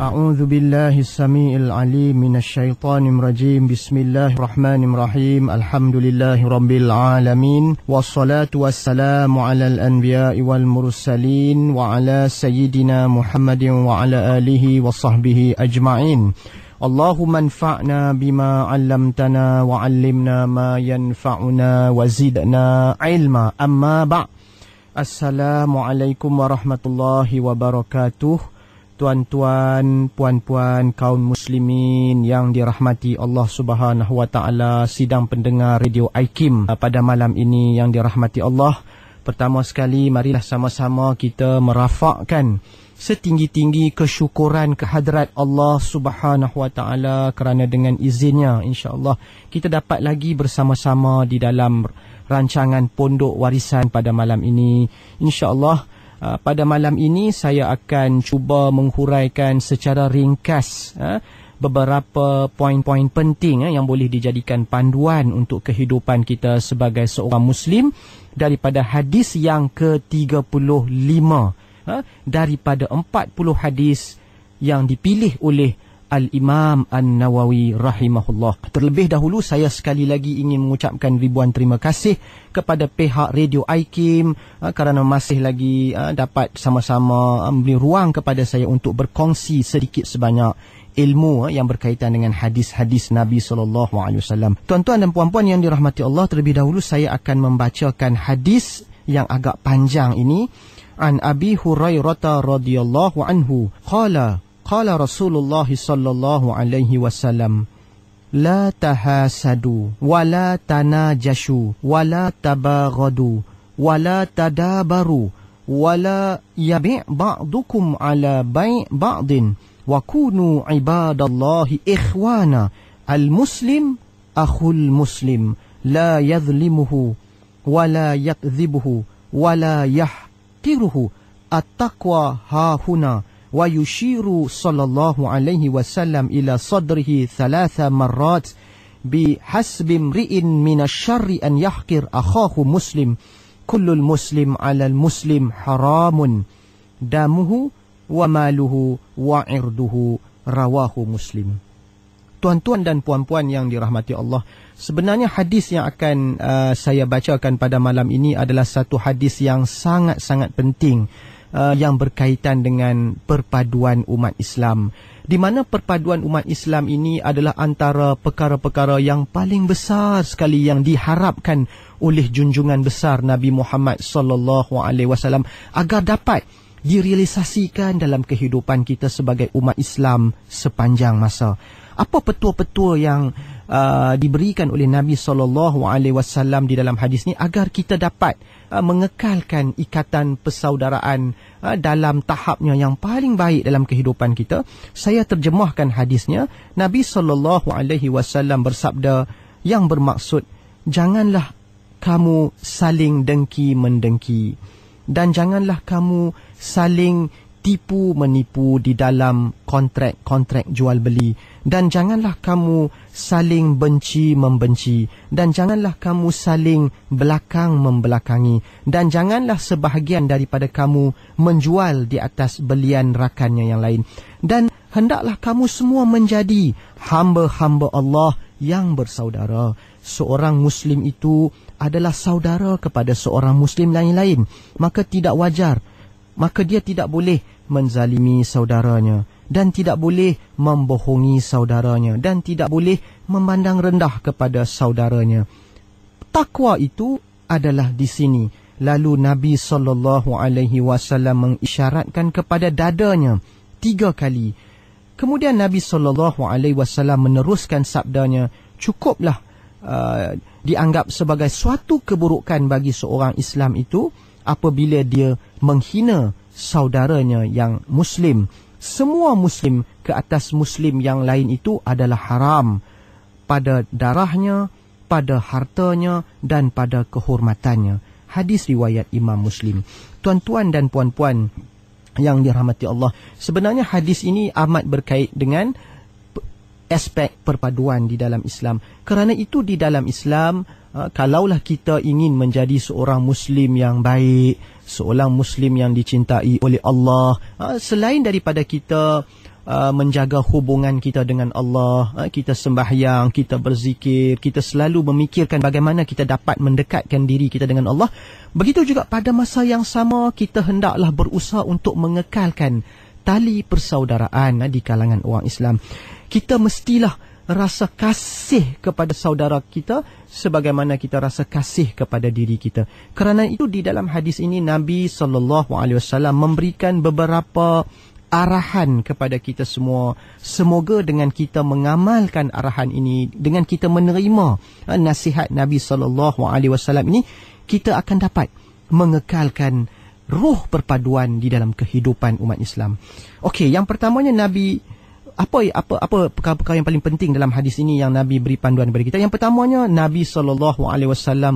A'udzu billahi as-sami'il 'alim minasy syaithanir rajim. Bismillahirrahmanirrahim. Alhamdulillahirabbil alamin. Wassalatu wassalamu 'alal anbiya'i wal mursalin wa 'ala sayyidina Muhammadin wa 'ala alihi wa sahbihi ajma'in. Allahumma anfa'na bima 'allamtana wa 'allimna ma yanfa'una wa zidna 'ilma. Amma ba'. Assalamualaikum warahmatullahi wabarakatuh. Tuan-tuan, puan-puan, kaum muslimin yang dirahmati Allah Subhanahu wa taala, sidang pendengar Radio IKIM pada malam ini yang dirahmati Allah. Pertama sekali, marilah sama-sama kita merafakkan setinggi-tinggi kesyukuran kehadrat Allah Subhanahu wa taala kerana dengan izinnya insya-Allah kita dapat lagi bersama-sama di dalam rancangan Pondok Warisan pada malam ini. Insya-Allah pada malam ini saya akan cuba menghuraikan secara ringkas beberapa poin-poin penting yang boleh dijadikan panduan untuk kehidupan kita sebagai seorang Muslim daripada hadis yang ke-35 daripada 40 hadis yang dipilih oleh Al-Imam An-Nawawi rahimahullah. Terlebih dahulu saya sekali lagi ingin mengucapkan ribuan terima kasih kepada pihak Radio IKIM kerana masih lagi dapat sama-sama beri ruang kepada saya untuk berkongsi sedikit sebanyak ilmu yang berkaitan dengan hadis-hadis Nabi SAW. Tuan-tuan dan puan-puan yang dirahmati Allah, terlebih dahulu saya akan membacakan hadis yang agak panjang ini. An Abi Hurairah radhiyallahu anhu qala Rasulullah sallallahu alaihi wasallam, la tahasadu wa la tanajashu wa la tabaghadu wa la tadabaru wa la yabi' ba'dukum ala bai' ba'din wa kunu ibadallahi ikhwana. Al-muslim akhul muslim la yadhlimuhu wa la yakdhibuhu wa la yahqiruhu. At-taqwa hahuna. Wa yushiru sallallahu alaihi wasallam ila sadrihi 3 marrat bi hasbi imri'in minasyarri an yahqir akhahu muslim. Kullul muslim 'alal muslim haramun damuhu wa maluhu wa 'irduhu. Rawahu Muslim. Tuan-tuan dan puan-puan yang dirahmati Allah, sebenarnya hadis yang akan saya bacakan pada malam ini adalah satu hadis yang sangat-sangat penting yang berkaitan dengan perpaduan umat Islam, di mana perpaduan umat Islam ini adalah antara perkara-perkara yang paling besar sekali yang diharapkan oleh junjungan besar Nabi Muhammad sallallahu alaihi wasallam agar dapat direalisasikan dalam kehidupan kita sebagai umat Islam sepanjang masa. Apa petua-petua yang diberikan oleh Nabi SAW di dalam hadis ni agar kita dapat mengekalkan ikatan persaudaraan dalam tahapnya yang paling baik dalam kehidupan kita? Saya terjemahkan hadisnya. Nabi SAW bersabda yang bermaksud, janganlah kamu saling dengki-mendengki dan janganlah kamu saling tipu-menipu di dalam kontrak-kontrak jual beli, dan janganlah kamu saling benci-membenci, dan janganlah kamu saling belakang-membelakangi, dan janganlah sebahagian daripada kamu menjual di atas belian rakannya yang lain. Dan hendaklah kamu semua menjadi hamba-hamba Allah yang bersaudara. Seorang Muslim itu adalah saudara kepada seorang Muslim lain-lain. Maka dia tidak boleh menzalimi saudaranya, dan tidak boleh membohongi saudaranya, dan tidak boleh memandang rendah kepada saudaranya. Takwa itu adalah di sini. Lalu Nabi SAW mengisyaratkan kepada dadanya 3 kali. Kemudian Nabi SAW meneruskan sabdanya, cukuplah dianggap sebagai suatu keburukan bagi seorang Islam itu apabila dia menghina saudaranya yang Muslim. Semua Muslim ke atas Muslim yang lain itu adalah haram pada darahnya, pada hartanya dan pada kehormatannya. Hadis riwayat Imam Muslim. Tuan-tuan dan puan-puan yang dirahmati Allah, sebenarnya hadis ini amat berkait dengan aspek perpaduan di dalam Islam. Kerana itu di dalam Islam, kalaulah kita ingin menjadi seorang Muslim yang baik, seorang Muslim yang dicintai oleh Allah, selain daripada kita menjaga hubungan kita dengan Allah, kita sembahyang, kita berzikir, kita selalu memikirkan bagaimana kita dapat mendekatkan diri kita dengan Allah. Begitu juga pada masa yang sama, kita hendaklah berusaha untuk mengekalkan tali persaudaraan di kalangan orang Islam. Kita mestilah rasa kasih kepada saudara kita sebagaimana kita rasa kasih kepada diri kita. Kerana itu di dalam hadis ini Nabi SAW memberikan beberapa arahan kepada kita semua. Semoga dengan kita mengamalkan arahan ini, dengan kita menerima nasihat Nabi SAW ini, kita akan dapat mengekalkan ruh perpaduan di dalam kehidupan umat Islam. Okey, yang pertamanya Nabi, apa perkara-perkara yang paling penting dalam hadis ini yang Nabi beri panduan kepada kita? Yang pertamanya, Nabi SAW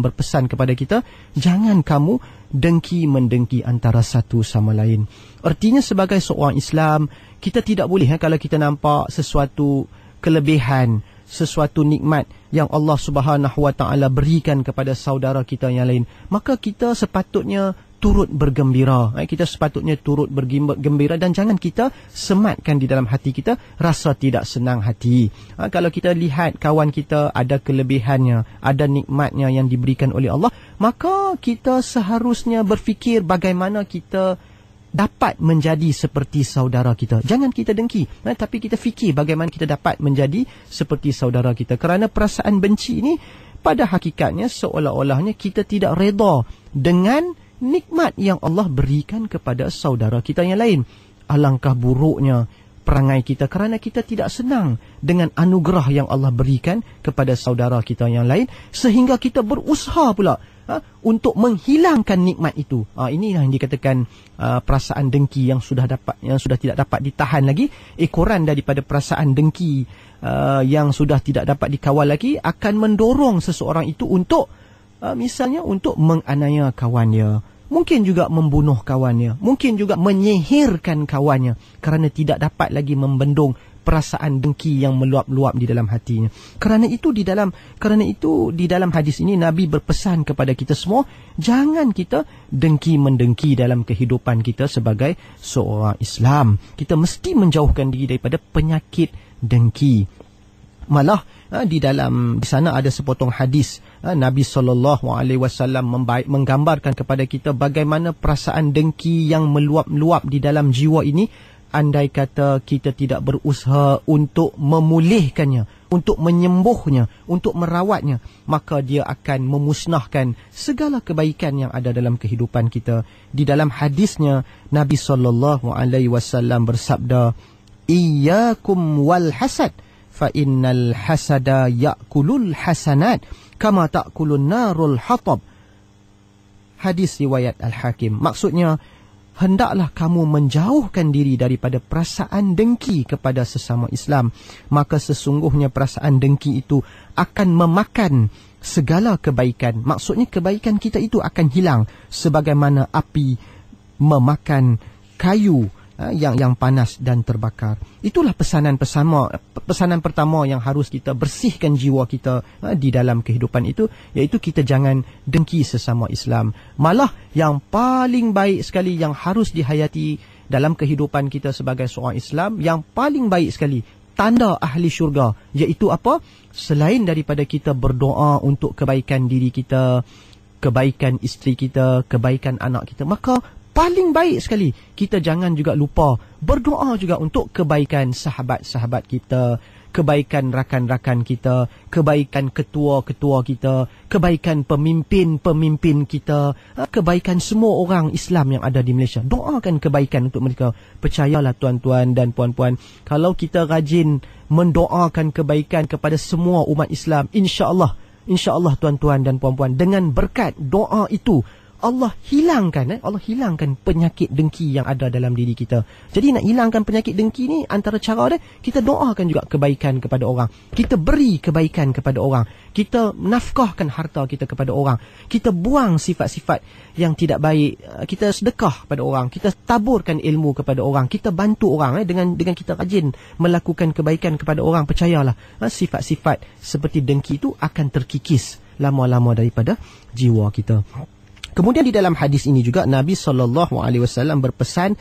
berpesan kepada kita, jangan kamu dengki-mendengki antara satu sama lain. Artinya sebagai seorang Islam, kita tidak boleh kalau kita nampak sesuatu kelebihan, sesuatu nikmat yang Allah Subhanahu Wa Taala berikan kepada saudara kita yang lain, maka kita sepatutnya turut bergembira. Kita sepatutnya turut bergembira dan jangan kita sematkan di dalam hati kita rasa tidak senang hati. Kalau kita lihat kawan kita ada kelebihannya, ada nikmatnya yang diberikan oleh Allah, maka kita seharusnya berfikir bagaimana kita dapat menjadi seperti saudara kita. Jangan kita dengki, tapi kita fikir bagaimana kita dapat menjadi seperti saudara kita. Kerana perasaan benci ini pada hakikatnya seolah-olahnya kita tidak reda dengan nikmat yang Allah berikan kepada saudara kita yang lain. Alangkah buruknya perangai kita kerana kita tidak senang dengan anugerah yang Allah berikan kepada saudara kita yang lain, sehingga kita berusaha pula untuk menghilangkan nikmat itu. Inilah yang dikatakan perasaan dengki yang sudah tidak dapat ditahan lagi. Ekoran daripada perasaan dengki yang sudah tidak dapat dikawal lagi akan mendorong seseorang itu untuk misalnya untuk menganiaya kawannya, mungkin juga membunuh kawannya, mungkin juga menyihirkan kawannya kerana tidak dapat lagi membendung perasaan dengki yang meluap-luap di dalam hatinya. Kerana itu di dalam hadis ini Nabi berpesan kepada kita semua, jangan kita dengki-mendengki dalam kehidupan kita sebagai seorang Islam. Kita mesti menjauhkan diri daripada penyakit dengki. Malah di sana ada sepotong hadis Nabi SAW menggambarkan kepada kita bagaimana perasaan dengki yang meluap-luap di dalam jiwa ini, andai kata kita tidak berusaha untuk memulihkannya, untuk menyembuhnya, untuk merawatnya, maka dia akan memusnahkan segala kebaikan yang ada dalam kehidupan kita. Di dalam hadisnya Nabi SAW bersabda, "Iyyakum wal hasad, fa innal hasada ya'kulul hasanat kama ta'kulun narul hatab." Hadis riwayat Al-Hakim. Maksudnya, hendaklah kamu menjauhkan diri daripada perasaan dengki kepada sesama Islam, maka sesungguhnya perasaan dengki itu akan memakan segala kebaikan. Maksudnya kebaikan kita itu akan hilang sebagaimana api memakan kayu yang panas dan terbakar. Itulah pesanan pertama yang harus kita bersihkan jiwa kita di dalam kehidupan itu, iaitu kita jangan dengki sesama Islam. Malah yang paling baik sekali yang harus dihayati dalam kehidupan kita sebagai seorang Islam, yang paling baik sekali, tanda ahli syurga, iaitu apa? Selain daripada kita berdoa untuk kebaikan diri kita, kebaikan isteri kita, kebaikan anak kita, maka paling baik sekali kita jangan juga lupa berdoa juga untuk kebaikan sahabat-sahabat kita, kebaikan rakan-rakan kita, kebaikan ketua-ketua kita, kebaikan pemimpin-pemimpin kita, kebaikan semua orang Islam yang ada di Malaysia. Doakan kebaikan untuk mereka. Percayalah tuan-tuan dan puan-puan, kalau kita rajin mendoakan kebaikan kepada semua umat Islam, insya-Allah tuan-tuan dan puan-puan, dengan berkat doa itu Allah hilangkan penyakit dengki yang ada dalam diri kita. Jadi nak hilangkan penyakit dengki ni, antara cara dia, kita doakan juga kebaikan kepada orang, kita beri kebaikan kepada orang, kita nafkahkan harta kita kepada orang, kita buang sifat-sifat yang tidak baik, kita sedekah kepada orang, kita taburkan ilmu kepada orang, kita bantu orang dengan kita rajin melakukan kebaikan kepada orang. Percayalah, sifat-sifat seperti dengki itu akan terkikis lama-lama daripada jiwa kita. Kemudian di dalam hadis ini juga Nabi SAW berpesan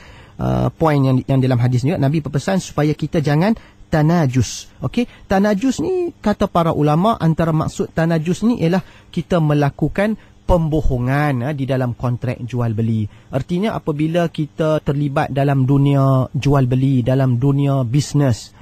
poin yang dalam hadis ni, Nabi berpesan supaya kita jangan tanajus. Okey, tanajus ni kata para ulama, antara maksud tanajus ni ialah kita melakukan pembohongan di dalam kontrak jual beli. Artinya apabila kita terlibat dalam dunia jual beli, dalam dunia bisnes,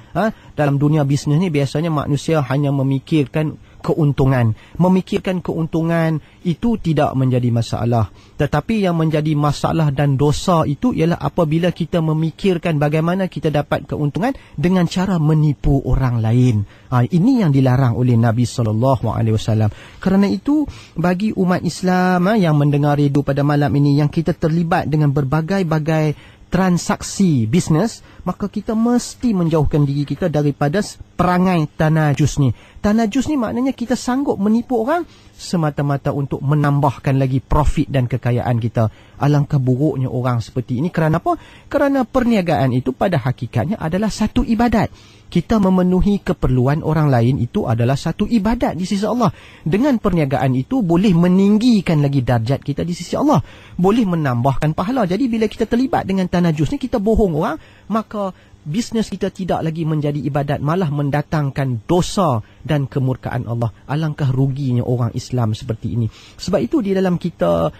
dalam dunia bisnes ni biasanya manusia hanya memikirkan keuntungan. Memikirkan keuntungan itu tidak menjadi masalah. Tetapi yang menjadi masalah dan dosa itu ialah apabila kita memikirkan bagaimana kita dapat keuntungan dengan cara menipu orang lain. Ini yang dilarang oleh Nabi SAW. Kerana itu, bagi umat Islam yang mendengar radio pada malam ini, yang kita terlibat dengan berbagai-bagai transaksi bisnes, maka kita mesti menjauhkan diri kita daripada perangai tanajus ni. Tanajus ni maknanya kita sanggup menipu orang semata-mata untuk menambahkan lagi profit dan kekayaan kita. Alangkah buruknya orang seperti ini. Kerana apa? Kerana perniagaan itu pada hakikatnya adalah satu ibadat. Kita memenuhi keperluan orang lain itu adalah satu ibadat di sisi Allah. Dengan perniagaan itu boleh meninggikan lagi darjat kita di sisi Allah. Boleh menambahkan pahala. Jadi bila kita terlibat dengan tanajus ni, kita bohong orang, maka bisnes kita tidak lagi menjadi ibadat, malah mendatangkan dosa dan kemurkaan Allah. Alangkah ruginya orang Islam seperti ini. Sebab itu di dalam kita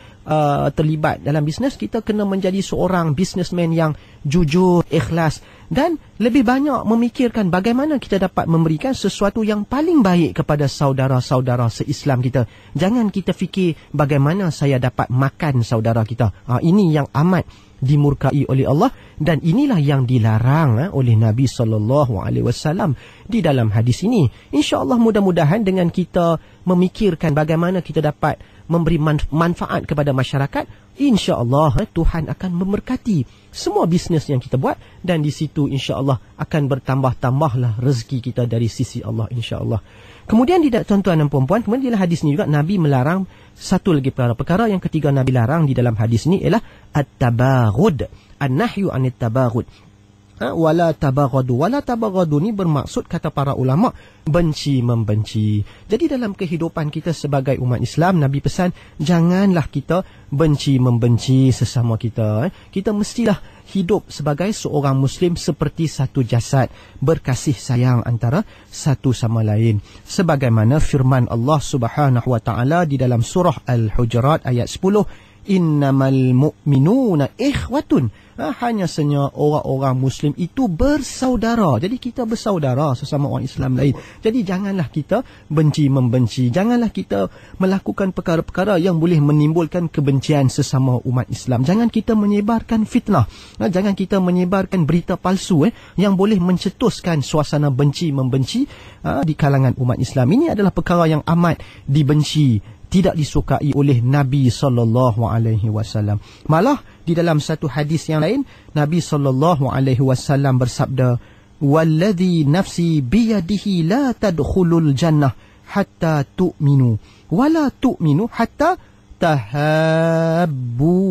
terlibat dalam bisnes, kita kena menjadi seorang businessman yang jujur, ikhlas, dan lebih banyak memikirkan bagaimana kita dapat memberikan sesuatu yang paling baik kepada saudara-saudara se-Islam kita. Jangan kita fikir bagaimana saya dapat makan saudara kita. Ini yang amat dimurkai oleh Allah, dan inilah yang dilarang oleh Nabi SAW di dalam hadis ini. InsyaAllah mudah-mudahan dengan kita memikirkan bagaimana kita dapat memberi manfaat kepada masyarakat, insya-Allah Tuhan akan memberkati semua bisnes yang kita buat, dan di situ insya-Allah akan bertambah-tambahlah rezeki kita dari sisi Allah, insya-Allah. Kemudian tidak, tuan-tuan dan puan-puan, kemudian dalam hadis ini juga Nabi melarang satu lagi perkara yang ketiga Nabi larang di dalam hadis ini ialah at-tabaghud, an-nahyu anit tabaghud. Wala tabaghadu. Wala tabaghadu ni bermaksud, kata para ulama, benci membenci. Jadi dalam kehidupan kita sebagai umat Islam, Nabi pesan janganlah kita benci membenci sesama kita. Kita mestilah hidup sebagai seorang Muslim seperti satu jasad, berkasih sayang antara satu sama lain. Sebagaimana firman Allah Subhanahu wa taala di dalam surah Al-Hujurat ayat 10, innamal mu'minuna ikhwatun. Hanya saja orang-orang Muslim itu bersaudara. Jadi kita bersaudara sesama orang Islam lain. Jadi janganlah kita benci membenci. Janganlah kita melakukan perkara-perkara yang boleh menimbulkan kebencian sesama umat Islam. Jangan kita menyebarkan fitnah. Jangan kita menyebarkan berita palsu yang boleh mencetuskan suasana benci membenci di kalangan umat Islam. Ini adalah perkara yang amat dibenci, tidak disukai oleh Nabi SAW. Malah di dalam satu hadis yang lain, Nabi SAW bersabda, "Walladhi nafsi biyadihi la tadkhulul jannah hatta tu'minu, wala tu'minu hatta tahabbu."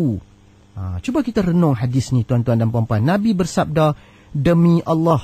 Cuba kita renung hadis ni, tuan-tuan dan puan-puan. Nabi bersabda, demi Allah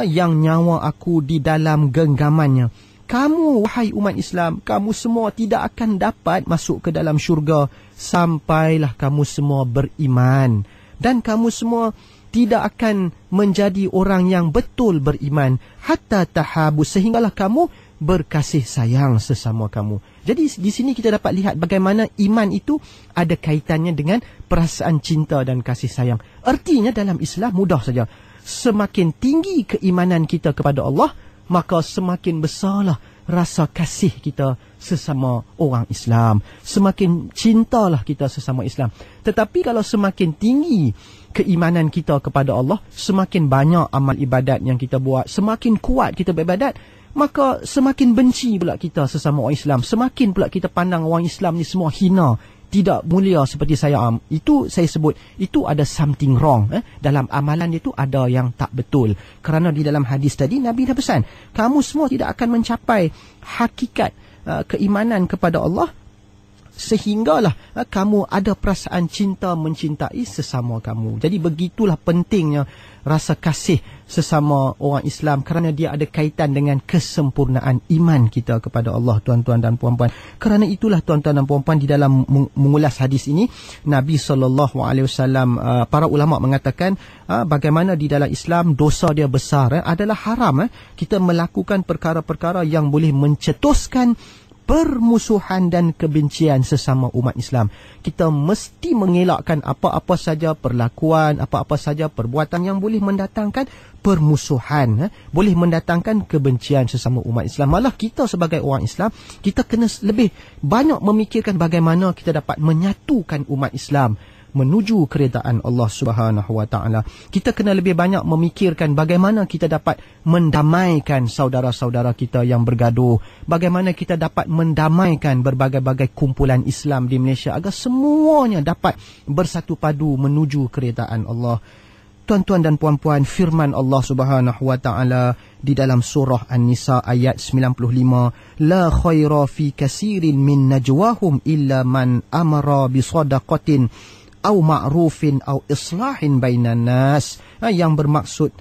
yang nyawa aku di dalam genggamannya, kamu, wahai umat Islam, kamu semua tidak akan dapat masuk ke dalam syurga sampailah kamu semua beriman. Dan kamu semua tidak akan menjadi orang yang betul beriman hatta tahabu, sehinggalah kamu berkasih sayang sesama kamu. Jadi di sini kita dapat lihat bagaimana iman itu ada kaitannya dengan perasaan cinta dan kasih sayang. Artinya dalam Islam mudah saja. Semakin tinggi keimanan kita kepada Allah, maka semakin besarlah rasa kasih kita sesama orang Islam. Semakin cintalah kita sesama Islam. Tetapi kalau semakin tinggi keimanan kita kepada Allah, semakin banyak amal ibadat yang kita buat, semakin kuat kita beribadat, maka semakin benci pula kita sesama orang Islam. Semakin pula kita pandang orang Islam ni semua hina, tidak mulia seperti saya. Itu saya sebut, itu ada something wrong. Dalam amalan itu ada yang tak betul. Kerana di dalam hadis tadi Nabi dah pesan, kamu semua tidak akan mencapai hakikat keimanan kepada Allah sehinggalah kamu ada perasaan cinta mencintai sesama kamu. Jadi begitulah pentingnya rasa kasih sesama orang Islam, kerana dia ada kaitan dengan kesempurnaan iman kita kepada Allah, tuan-tuan dan puan-puan. Kerana itulah tuan-tuan dan puan-puan, di dalam mengulas hadis ini, Nabi SAW, para ulama mengatakan bagaimana di dalam Islam dosa dia besar, adalah haram kita melakukan perkara-perkara yang boleh mencetuskan permusuhan dan kebencian sesama umat Islam. Kita mesti mengelakkan apa-apa saja perlakuan, apa-apa saja perbuatan yang boleh mendatangkan permusuhan, boleh mendatangkan kebencian sesama umat Islam. Malah kita sebagai orang Islam, kita kena lebih banyak memikirkan bagaimana kita dapat menyatukan umat Islam menuju keredaan Allah Subhanahu Wa Taala. Kita kena lebih banyak memikirkan bagaimana kita dapat mendamaikan saudara-saudara kita yang bergaduh, bagaimana kita dapat mendamaikan berbagai-bagai kumpulan Islam di Malaysia agar semuanya dapat bersatu padu menuju keredaan Allah. Tuan-tuan dan puan-puan, firman Allah Subhanahu Wa Taala di dalam surah An-Nisa ayat 95, la khaira fi kasirin min najwahum illa man amara bi sadaqatin au ma'rufin au islahin bainan nas, yang bermaksud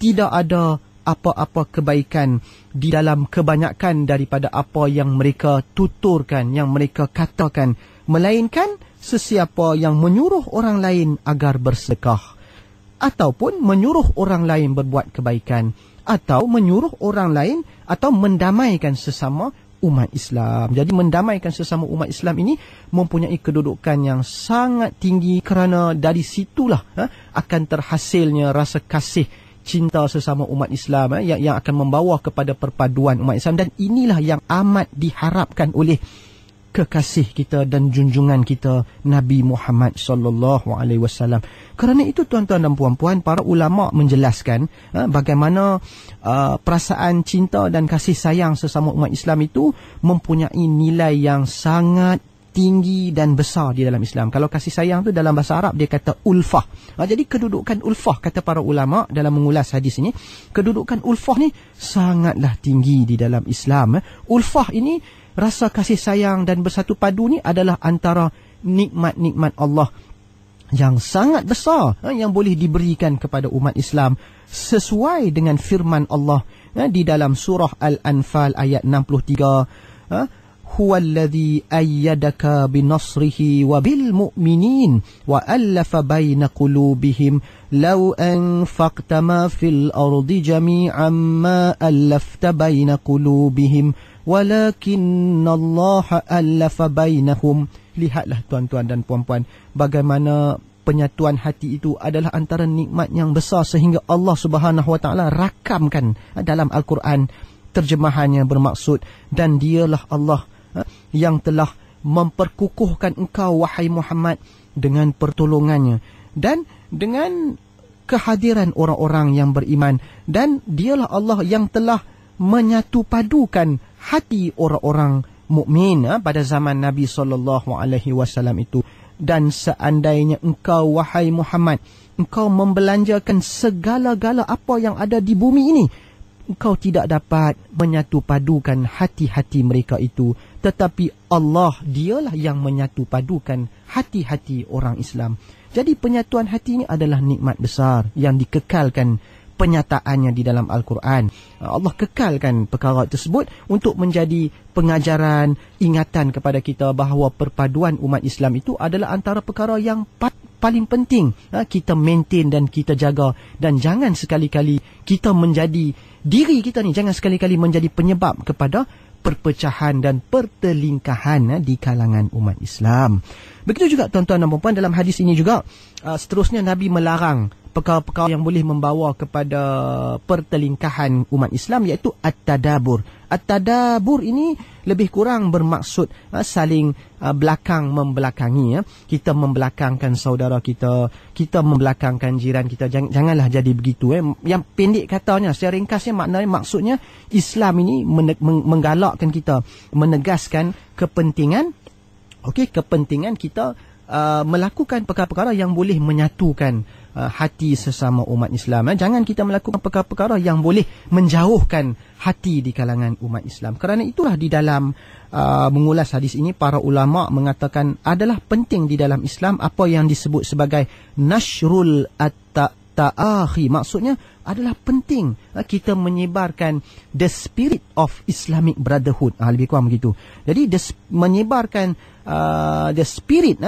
tidak ada apa-apa kebaikan di dalam kebanyakan daripada apa yang mereka tuturkan, yang mereka katakan, melainkan sesiapa yang menyuruh orang lain agar bersedekah, ataupun menyuruh orang lain berbuat kebaikan, atau menyuruh orang lain atau mendamaikan sesama umat Islam. Jadi mendamaikan sesama umat Islam ini mempunyai kedudukan yang sangat tinggi, kerana dari situlah akan terhasilnya rasa kasih cinta sesama umat Islam yang akan membawa kepada perpaduan umat Islam. Dan inilah yang amat diharapkan oleh kekasih kita dan junjungan kita Nabi Muhammad sallallahu alaihi wasallam. Kerana itu tuan-tuan dan puan-puan, para ulama menjelaskan bagaimana perasaan cinta dan kasih sayang sesama umat Islam itu mempunyai nilai yang sangat tinggi dan besar di dalam Islam. Kalau kasih sayang tu dalam bahasa Arab dia kata ulfah. Jadi kedudukan ulfah, kata para ulama dalam mengulas hadis ini, kedudukan ulfah ni sangatlah tinggi di dalam Islam. Ulfah ini, rasa kasih sayang dan bersatu padu ni adalah antara nikmat-nikmat Allah yang sangat besar yang boleh diberikan kepada umat Islam, sesuai dengan firman Allah di dalam surah Al-Anfal ayat 63, huwallazi ayyadaka binasrihi wa bil mu'minin wa allafa baina qulubihim law anfaqta ma fil ardi jami'an ma allafta baina qulubihim walakinnallaha allafa bainahum. Lihatlah tuan-tuan dan puan-puan, bagaimana penyatuan hati itu adalah antara nikmat yang besar, sehingga Allah Subhanahu Wa Taala rakamkan dalam Al-Quran. Terjemahannya bermaksud, dan dialah Allah yang telah memperkukuhkan engkau wahai Muhammad dengan pertolongannya dan dengan kehadiran orang-orang yang beriman, dan dialah Allah yang telah menyatu padukan hati orang-orang mukmin pada zaman Nabi SAW itu. Dan seandainya engkau wahai Muhammad, engkau membelanjakan segala-gala apa yang ada di bumi ini, engkau tidak dapat menyatu padukan hati-hati mereka itu, tetapi Allah dialah yang menyatu padukan hati-hati orang Islam. Jadi penyatuan hati ini adalah nikmat besar yang dikekalkan penyataannya di dalam Al-Quran. Allah kekalkan perkara tersebut untuk menjadi pengajaran, ingatan kepada kita bahawa perpaduan umat Islam itu adalah antara perkara yang paling penting kita maintain dan kita jaga. Dan jangan sekali-kali kita menjadi, diri kita ni jangan sekali-kali menjadi penyebab kepada perpecahan dan pertelingkahan di kalangan umat Islam. Begitu juga tuan-tuan dan puan-puan, dalam hadis ini juga seterusnya Nabi melarang perkara-perkara yang boleh membawa kepada pertelingkahan umat Islam, iaitu at-tadabur. At-tadabur ini lebih kurang bermaksud saling belakang membelakangi. Kita membelakangkan saudara kita, kita membelakangkan jiran kita. Janganlah jadi begitu. Yang pendek katanya, secara ringkasnya maknanya, maksudnya Islam ini menggalakkan kita, menegaskan kepentingan kepentingan kita melakukan perkara-perkara yang boleh menyatukan hati sesama umat Islam. Jangan kita melakukan perkara-perkara yang boleh menjauhkan hati di kalangan umat Islam. Kerana itulah di dalam mengulas hadis ini, para ulama mengatakan adalah penting di dalam Islam apa yang disebut sebagai nashrul at-ta'akhi. Maksudnya adalah penting kita menyebarkan the spirit of Islamic Brotherhood. Lebih kurang begitu. Jadi menyebarkan the spirit,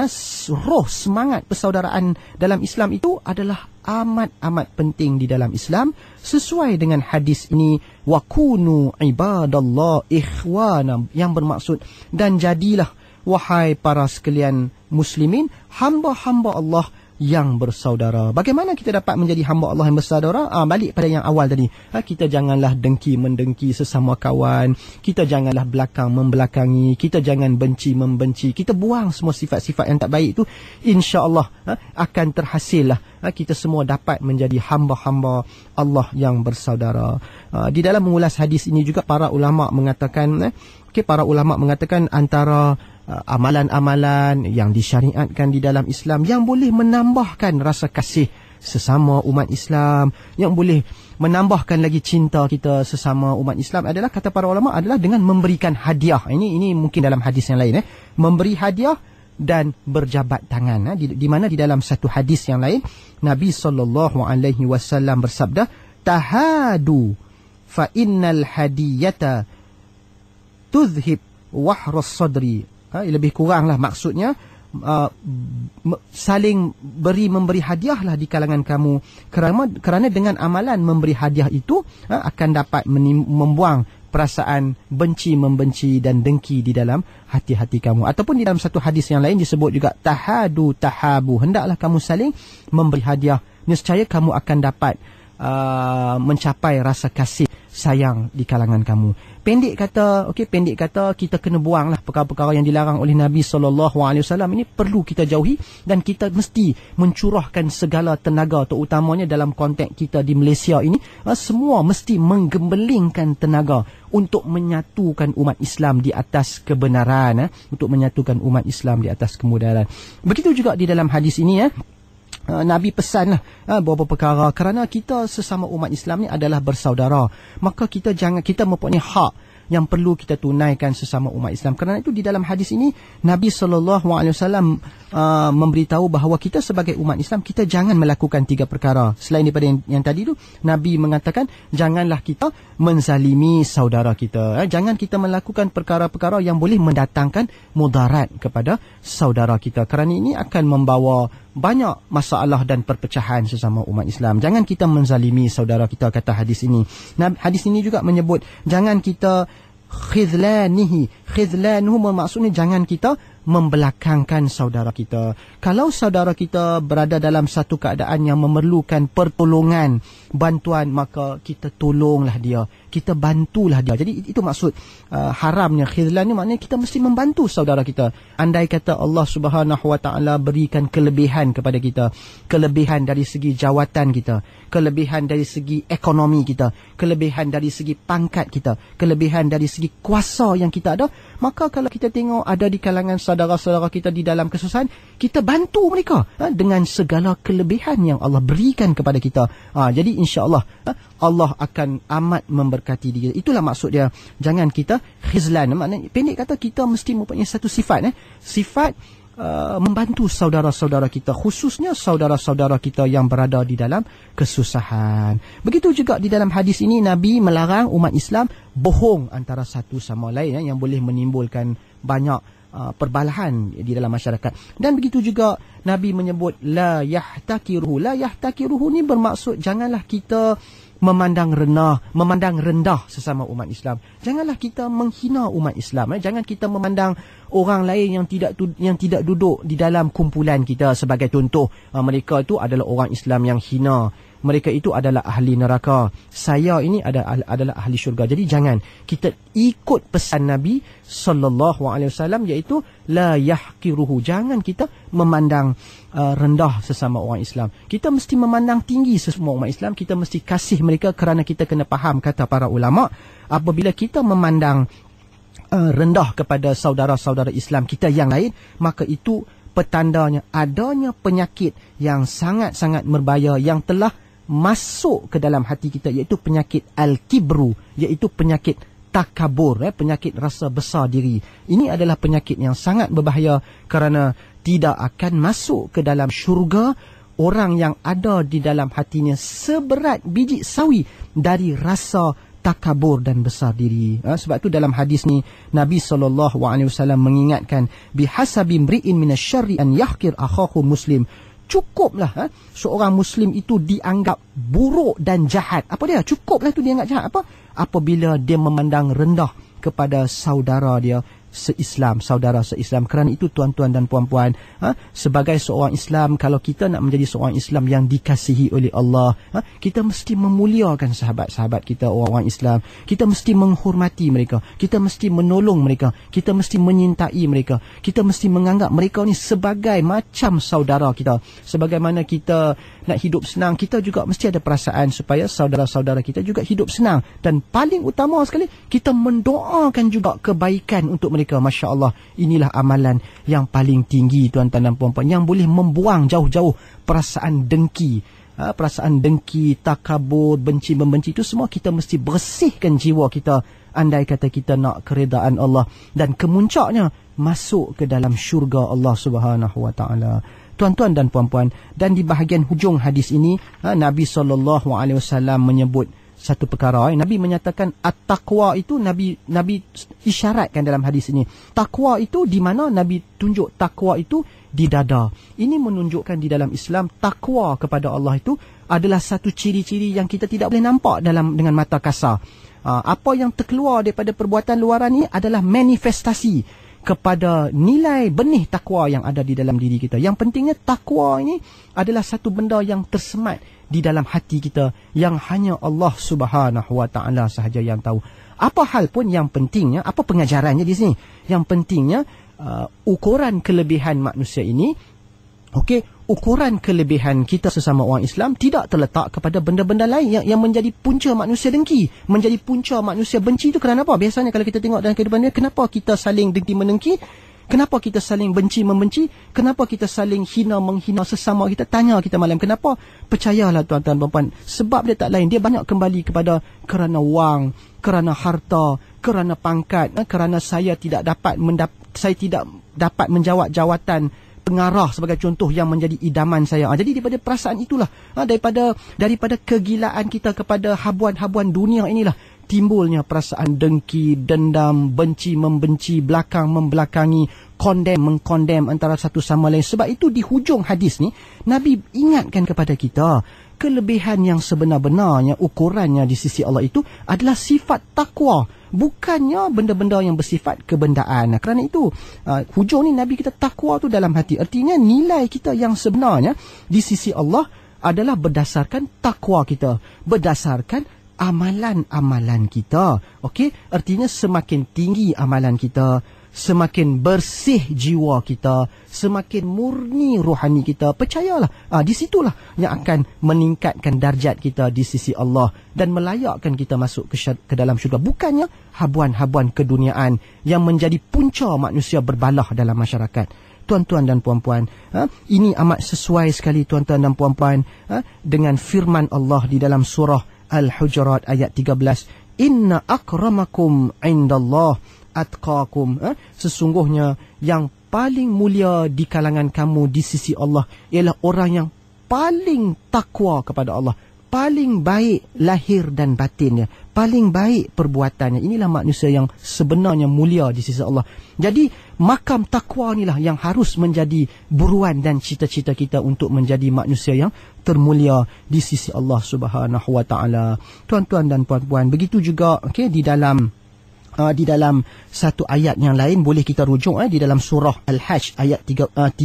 roh semangat persaudaraan dalam Islam itu adalah amat-amat penting di dalam Islam, sesuai dengan hadis ini, wa kunu ibadallah ikhwana, yang bermaksud dan jadilah wahai para sekalian muslimin hamba-hamba Allah yang bersaudara. Bagaimana kita dapat menjadi hamba Allah yang bersaudara? Balik pada yang awal tadi. Kita janganlah dengki-mendengki sesama kawan. Kita janganlah belakang-membelakangi. Kita jangan benci-membenci. Kita buang semua sifat-sifat yang tak baik itu. InsyaAllah akan terhasillah. Kita semua dapat menjadi hamba-hamba Allah yang bersaudara. Di dalam mengulas hadis ini juga para ulama mengatakan, antara amalan-amalan yang disyariatkan di dalam Islam yang boleh menambahkan rasa kasih sesama umat Islam, yang boleh menambahkan lagi cinta kita sesama umat Islam adalah, kata para ulama, adalah dengan memberikan hadiah. Ini mungkin dalam hadis yang lain, memberi hadiah dan berjabat tangan. Di mana di dalam satu hadis yang lain Nabi SAW bersabda, tahadu fa innal hadiyata tuzhib wahras sadri. Lebih kuranglah maksudnya saling memberi hadiah lah di kalangan kamu, kerana dengan amalan memberi hadiah itu akan dapat membuang perasaan benci-membenci dan dengki di dalam hati-hati kamu. Ataupun di dalam satu hadis yang lain disebut juga tahadu tahabu, hendaklah kamu saling memberi hadiah, nescaya kamu akan dapat mencapai rasa kasih sayang di kalangan kamu. Pendek kata kita kena buanglah perkara-perkara yang dilarang oleh Nabi SAW. Ini perlu kita jauhi, dan kita mesti mencurahkan segala tenaga, terutamanya dalam konteks kita di Malaysia ini, semua mesti menggembelingkan tenaga untuk menyatukan umat Islam di atas kebenaran, untuk menyatukan umat Islam di atas kemudaran. Begitu juga di dalam hadis ini, Nabi pesanlah beberapa perkara, kerana kita sesama umat Islam ni adalah bersaudara, maka kita mempunyai hak yang perlu kita tunaikan sesama umat Islam. Kerana itu di dalam hadis ini Nabi SAW memberitahu bahawa kita sebagai umat Islam, kita jangan melakukan 3 perkara. Selain daripada yang tadi tu, Nabi mengatakan janganlah kita menzalimi saudara kita, jangan kita melakukan perkara-perkara yang boleh mendatangkan mudarat kepada saudara kita, kerana ini akan membawa banyak masalah dan perpecahan sesama umat Islam. Jangan kita menzalimi saudara kita, kata hadis ini. Hadis ini juga menyebut jangan kita khidlanuhu, maksudnya jangan kita membelakangkan saudara kita. Kalau saudara kita berada dalam satu keadaan yang memerlukan pertolongan, bantuan, maka kita tolonglah dia, kita bantulah dia. Jadi itu maksud haramnya khidlan ni, maknanya kita mesti membantu saudara kita. Andai kata Allah Subhanahu Wa Taala berikan kelebihan kepada kita, kelebihan dari segi jawatan kita, kelebihan dari segi ekonomi kita, kelebihan dari segi pangkat kita, kelebihan dari segi kuasa yang kita ada, maka kalau kita tengok ada di kalangan saudara-saudara kita di dalam kesusahan, kita bantu mereka dengan segala kelebihan yang Allah berikan kepada kita. Jadi insya-Allah Allah akan amat memberkati dia. Itulah maksud dia, jangan kita khizlan. Maknanya pendek kata, kita mesti mempunyai satu sifat, sifat membantu saudara-saudara kita, khususnya saudara-saudara kita yang berada di dalam kesusahan. Begitu juga di dalam hadis ini Nabi melarang umat Islam bohong antara satu sama lain, yang boleh menimbulkan banyak perbalahan di dalam masyarakat. Dan begitu juga Nabi menyebut la yahtakiruhu. La yahtakiruhu ni bermaksud janganlah kita memandang rendah sesama umat Islam. Janganlah kita menghina umat Islam. Jangan kita memandang orang lain yang tidak duduk di dalam kumpulan kita sebagai contoh. Mereka itu adalah orang Islam yang hina. Mereka itu adalah ahli neraka. Saya ini adalah ahli syurga. Jadi jangan kita ikut pesan Nabi SAW, iaitu la yahqiruhu. Jangan kita memandang rendah sesama orang Islam. Kita mesti memandang tinggi sesama umat Islam. Kita mesti kasih mereka, kerana kita kena faham, kata para ulama, apabila kita memandang rendah kepada saudara-saudara Islam kita yang lain, maka itu petandanya adanya penyakit yang sangat-sangat berbahaya yang telah masuk ke dalam hati kita, iaitu penyakit al-kibru, iaitu penyakit takabur, penyakit rasa besar diri. Ini adalah penyakit yang sangat berbahaya kerana tidak akan masuk ke dalam syurga orang yang ada di dalam hatinya seberat biji sawi dari rasa takabur dan besar diri. Sebab tu dalam hadis ni Nabi SAW mengingatkan, bihasabi mri'in minasyarri an yahqir akhahu muslim. Cukuplah seorang muslim itu dianggap buruk dan jahat. Apa dia? Cukuplah tu dianggap jahat. Apa? Apabila dia memandang rendah kepada saudara dia se-Islam, saudara se-Islam. Kerana itu tuan-tuan dan puan-puan, sebagai seorang Islam, kalau kita nak menjadi seorang Islam yang dikasihi oleh Allah, kita mesti memuliakan sahabat-sahabat kita, orang-orang Islam. Kita mesti menghormati mereka, kita mesti menolong mereka, kita mesti menyintai mereka, kita mesti menganggap mereka ni sebagai macam saudara kita. Sebagaimana kita nak hidup senang, kita juga mesti ada perasaan supaya saudara-saudara kita juga hidup senang. Dan paling utama sekali, kita mendoakan juga kebaikan untuk mereka. Masya Allah, inilah amalan yang paling tinggi, tuan-tuan dan puan-puan, yang boleh membuang jauh-jauh perasaan dengki. Perasaan dengki, takabur, benci-membenci, itu semua kita mesti bersihkan jiwa kita, andai kata kita nak keredaan Allah dan kemuncaknya masuk ke dalam syurga Allah Subhanahu Wa Taala. Tuan-tuan dan puan-puan, dan di bahagian hujung hadis ini, Nabi SAW menyebut satu perkara. Nabi menyatakan at-taqwa itu, Nabi isyaratkan dalam hadis ini. Takwa itu di mana Nabi tunjuk takwa itu di dada. Ini menunjukkan di dalam Islam takwa kepada Allah itu adalah satu ciri-ciri yang kita tidak boleh nampak dengan mata kasar. Apa yang terkeluar daripada perbuatan luaran ini adalah manifestasi kepada nilai benih takwa yang ada di dalam diri kita. Yang pentingnya takwa ini adalah satu benda yang tersemat di dalam hati kita, yang hanya Allah Subhanahu Wa Taala sahaja yang tahu. Apa hal pun yang pentingnya, apa pengajarannya di sini? Yang pentingnya ukuran kelebihan manusia ini, ukuran kelebihan kita sesama orang Islam tidak terletak kepada benda-benda lain yang menjadi punca manusia dengki, menjadi punca manusia benci. Itu kerana apa? Biasanya kalau kita tengok dalam kehidupan dia, kenapa kita saling dengki menengki? Kenapa kita saling benci-membenci? Kenapa kita saling hina-menghina sesama kita? Tanya kita malam, kenapa? Percayalah tuan-tuan dan puan, sebab dia tak lain, dia banyak kembali kepada kerana wang, kerana harta, kerana pangkat, kerana saya tidak dapat menjawat jawatan pengarah sebagai contoh yang menjadi idaman saya. Jadi daripada perasaan itulah, daripada kegilaan kita kepada habuan-habuan dunia inilah, timbulnya perasaan dengki, dendam, benci-membenci, belakang-membelakangi, mengkondem antara satu sama lain. Sebab itu di hujung hadis ni, Nabi ingatkan kepada kita, kelebihan yang sebenar-benarnya, ukurannya di sisi Allah itu adalah sifat takwa, bukannya benda-benda yang bersifat kebendaan. Kerana itu, hujung ni Nabi kita takwa tu dalam hati. Artinya nilai kita yang sebenarnya di sisi Allah adalah berdasarkan takwa kita, berdasarkan amalan-amalan kita. Artinya semakin tinggi amalan kita, semakin bersih jiwa kita, semakin murni rohani kita, percayalah, di situlah yang akan meningkatkan darjat kita di sisi Allah dan melayakkan kita masuk ke dalam syurga. Bukannya habuan-habuan keduniaan yang menjadi punca manusia berbalah dalam masyarakat. Tuan-tuan dan puan-puan, ini amat sesuai sekali tuan-tuan dan puan-puan dengan firman Allah di dalam surah Al-Hujurat ayat 13. Inna akramakum indallah atqakum. Sesungguhnya yang paling mulia di kalangan kamu di sisi Allah ialah orang yang paling takwa kepada Allah, paling baik lahir dan batinnya, paling baik perbuatannya. Inilah manusia yang sebenarnya mulia di sisi Allah. Jadi makam takwa inilah yang harus menjadi buruan dan cita-cita kita untuk menjadi manusia yang termulia di sisi Allah Subhanahu Wa Taala. Tuan-tuan dan puan-puan, begitu juga di dalam satu ayat yang lain boleh kita rujuk di dalam surah Al-Hajj ayat 32,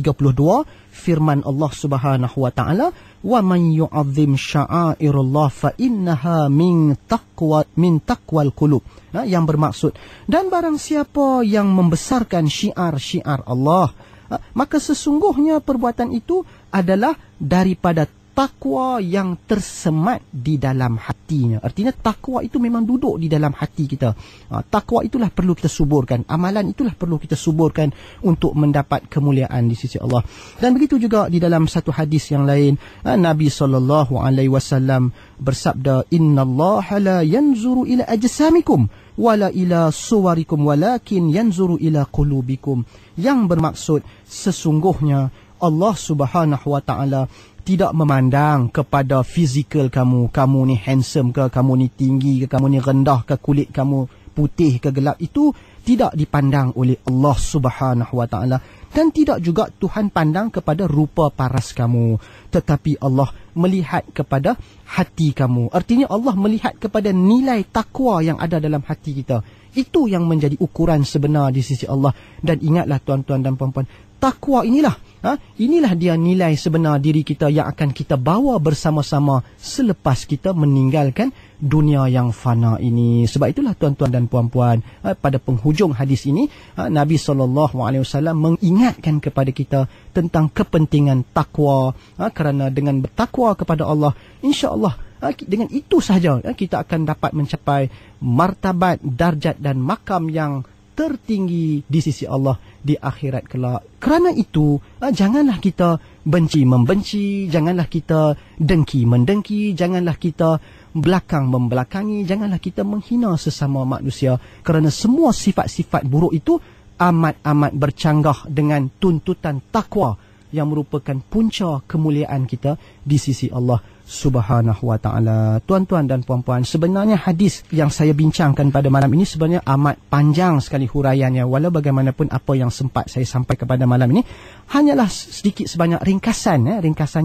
firman Allah Subhanahu Wa Taala, wa man yu'azzim sya'airallah fa innaha min taqwal qulub, yang bermaksud, dan barang siapa yang membesarkan syiar-syiar Allah, maka sesungguhnya perbuatan itu adalah daripada takwa yang tersemat di dalam hatinya. Artinya takwa itu memang duduk di dalam hati kita. Takwa itulah perlu kita suburkan. Amalan itulah perlu kita suburkan untuk mendapat kemuliaan di sisi Allah. Dan begitu juga di dalam satu hadis yang lain, Nabi SAW bersabda, "Innallaha la yanzuru ila ajsamikum wala ila suwarikum walakin yanzuru ila qulubikum." Yang bermaksud sesungguhnya Allah Subhanahu wa taala tidak memandang kepada fizikal kamu. Kamu ni handsome ke, kamu ni tinggi ke, kamu ni rendah ke, kulit kamu putih ke gelap. Itu tidak dipandang oleh Allah Subhanahu wa taala. Dan tidak juga Tuhan pandang kepada rupa paras kamu. Tetapi Allah melihat kepada hati kamu. Artinya Allah melihat kepada nilai takwa yang ada dalam hati kita. Itu yang menjadi ukuran sebenar di sisi Allah. Dan ingatlah tuan-tuan dan puan-puan, takwa inilah inilah dia nilai sebenar diri kita yang akan kita bawa bersama-sama selepas kita meninggalkan dunia yang fana ini. Sebab itulah tuan-tuan dan puan-puan, pada penghujung hadis ini, Nabi SAW mengingatkan kepada kita tentang kepentingan takwa. Kerana dengan bertakwa kepada Allah, insya-Allah dengan itu sahaja kita akan dapat mencapai martabat, darjat dan makam yang tertinggi di sisi Allah di akhirat kelak. Kerana itu, janganlah kita benci membenci, janganlah kita dengki mendengki, janganlah kita belakang membelakangi, janganlah kita menghina sesama manusia. Kerana semua sifat-sifat buruk itu amat-amat bercanggah dengan tuntutan takwa yang merupakan punca kemuliaan kita di sisi Allah Subhanahu wa ta'ala. Tuan-tuan dan puan-puan, sebenarnya hadis yang saya bincangkan pada malam ini sebenarnya amat panjang sekali huraiannya. Walau bagaimanapun apa yang sempat saya sampaikan pada malam ini hanyalah sedikit sebanyak ringkasan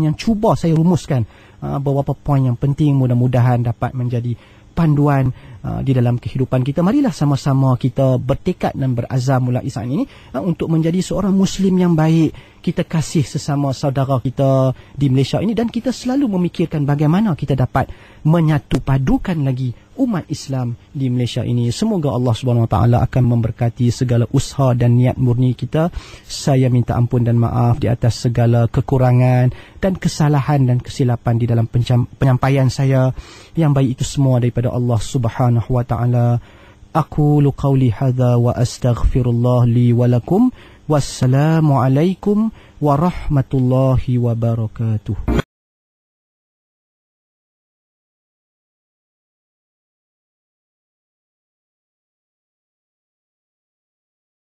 yang cuba saya rumuskan beberapa poin yang penting, mudah-mudahan dapat menjadi panduan di dalam kehidupan kita. Marilah sama-sama kita bertekad dan berazam mulai saat ini untuk menjadi seorang Muslim yang baik. Kita kasih sesama saudara kita di Malaysia ini, dan kita selalu memikirkan bagaimana kita dapat menyatu padukan lagi umat Islam di Malaysia ini. Semoga Allah Subhanahu Wa Taala akan memberkati segala usaha dan niat murni kita. Saya minta ampun dan maaf di atas segala kekurangan dan kesalahan dan kesilapan di dalam penyampaian saya. Yang baik itu semua daripada Allah Subhanahu Wa Taala. Aqulu qawli hadza wa astaghfirullah li wa lakum. Wassalamualaikum warahmatullahi wabarakatuh.